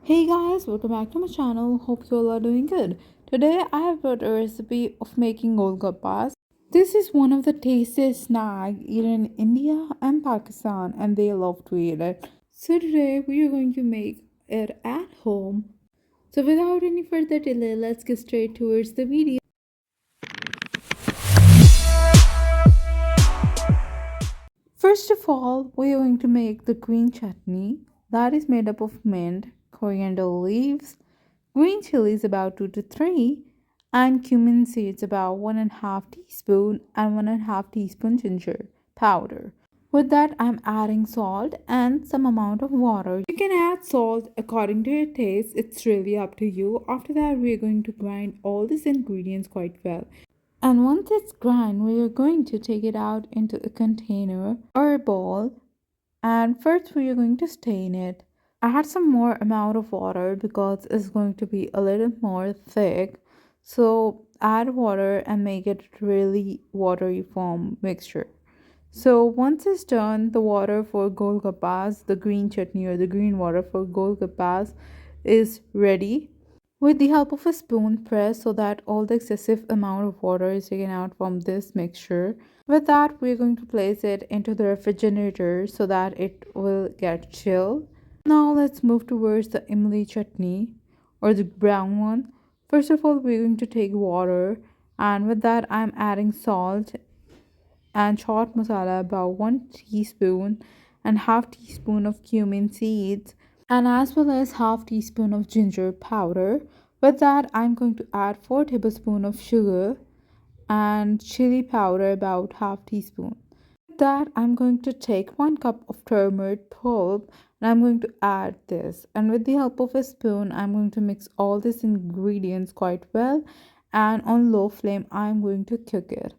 Hey guys, welcome back to my channel. Hope you all are doing good. Today I have brought a recipe of making Golgappas. This is one of the tastiest snacks eaten in India and Pakistan, and they love to eat it. So today we are going to make it at home. So without any further delay, let's get straight towards the video. First of all, we are going to make the green chutney that is made up of mint, coriander leaves, green chilies about 2 to 3, and cumin seeds about 1.5 teaspoon and 1.5 teaspoon ginger powder. With that, I'm adding salt and some amount of water. You can add salt according to your taste, it's really up to you. After that, we're going to grind all these ingredients quite well. And once it's grind, we are going to take it out into a container or a bowl. And first, we are going to stain it. Add some more amount of water because it's going to be a little more thick. So add water and make it really watery form mixture. So once it's done, the water for Golgappas, the green chutney or the green water for Golgappas is ready. With the help of a spoon, press so that all the excessive amount of water is taken out from this mixture. With that, we're going to place it into the refrigerator so that it will get chilled. Now let's move towards the imli chutney or the brown one. First of all, we're going to take water, and with that I'm adding salt and chaat masala about 1 teaspoon and half teaspoon of cumin seeds and as well as half teaspoon of ginger powder. With that, I'm going to add 4 tablespoons of sugar and chili powder about half teaspoon. With that, I'm going to take 1 cup of turmeric pulp and I'm going to add this. And with the help of a spoon, I'm going to mix all these ingredients quite well. And on low flame, I'm going to cook it.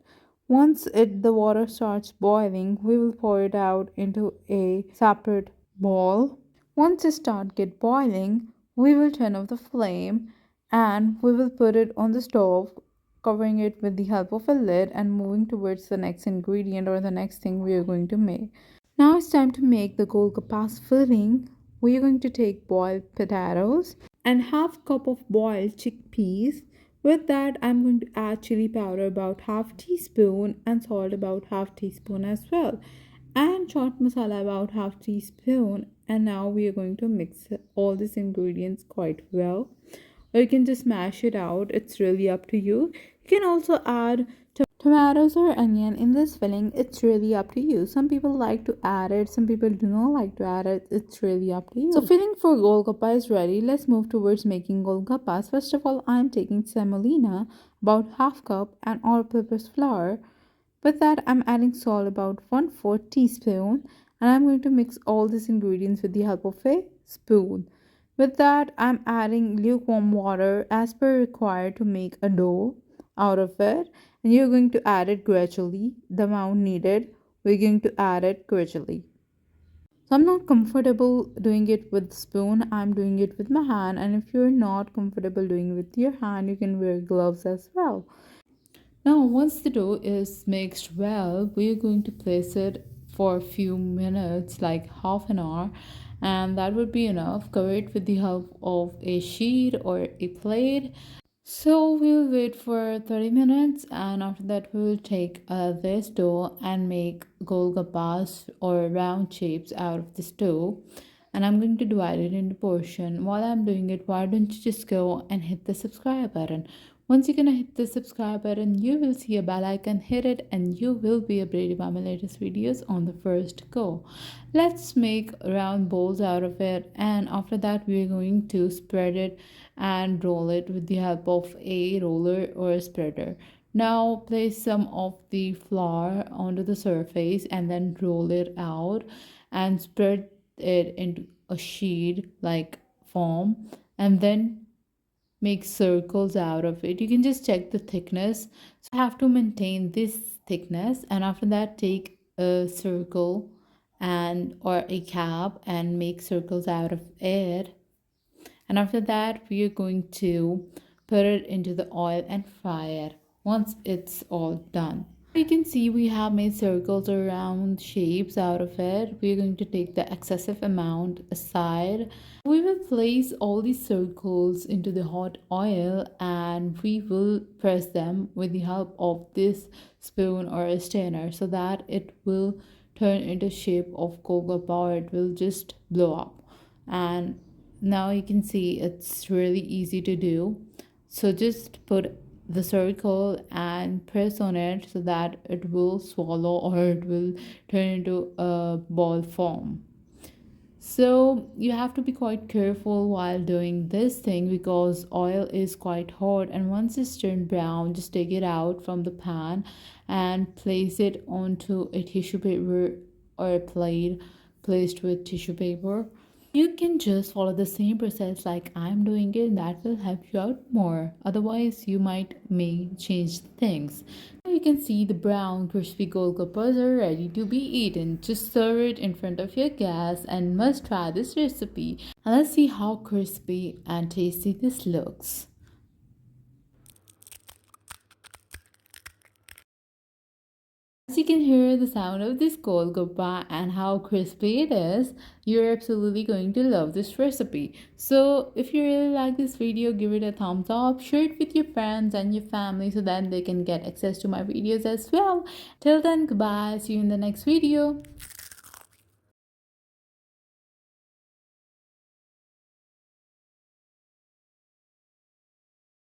Once the water starts boiling, we will pour it out into a separate bowl. Once it starts get boiling, we will turn off the flame and we will put it on the stove, covering it with the help of a lid and moving towards the next ingredient or the next thing we are going to make. Now it's time to make the Golgappas filling. We are going to take boiled potatoes and half cup of boiled chickpeas. With that, I'm going to add chili powder about half teaspoon and salt about half teaspoon as well, and chaat masala about half teaspoon. And now we are going to mix all these ingredients quite well. Or you can just mash it out. It's really up to you. You can also add tomatoes or onion in this filling. It's really up to you. Some people like to add it, some people do not like to add it. It's really up to you. So filling for golgappa is ready. Let's move towards making golgappas. First of all, I'm taking semolina about half cup and all-purpose flour. With that, I'm adding salt about 1/4 teaspoon and I'm going to mix all these ingredients with the help of a spoon. With that, I'm adding lukewarm water as per required to make a dough out of it, and you're going to add it gradually. The amount needed, we're going to add it gradually. So I'm not comfortable doing it with spoon, I'm doing it with my hand, and if you're not comfortable doing it with your hand, you can wear gloves as well. Now once the dough is mixed well, we're going to place it for a few minutes, like half an hour, and that would be enough. Cover it with the help of a sheet or a plate. So we'll wait for 30 minutes, and after that we will take this dough and make golgappas or round shapes out of this dough. And I'm going to divide it into portion. While I'm doing it, why don't you just go and hit the subscribe button? Once you're gonna hit the subscribe button, you will see a bell icon. Hit it and you will be updated by my latest videos on the first go. Let's make round balls out of it, and after that we're going to spread it and roll it with the help of a roller or a spreader. Now place some of the flour onto the surface and then roll it out and spread it into a sheet like form, and then make circles out of it. You can just check the thickness, so you have to maintain this thickness, and after that take a circle and or a cap and make circles out of it. And after that we are going to put it into the oil and fry it once it's all done. You can see we have made circles or round shapes out of it. We're going to take the excessive amount aside. We will place all these circles into the hot oil and we will press them with the help of this spoon or a strainer so that it will turn into shape of Golgappa or it will just blow up. And now you can see it's really easy to do. So just put the circle and press on it so that it will swallow or it will turn into a ball form. So you have to be quite careful while doing this thing because oil is quite hot, and once it's turned brown just take it out from the pan and place it onto a tissue paper or a plate placed with tissue paper. You can just follow the same process like I'm doing it, and that will help you out more. Otherwise, you might may change things. Now you can see the brown crispy golgappas are ready to be eaten. Just serve it in front of your gas and must try this recipe. And let's see how crispy and tasty this looks. As you can hear the sound of this Golgappa and how crispy it is, you're absolutely going to love this recipe. So if you really like this video, give it a thumbs up, share it with your friends and your family so that they can get access to my videos as well. Till then, goodbye. See you in the next video.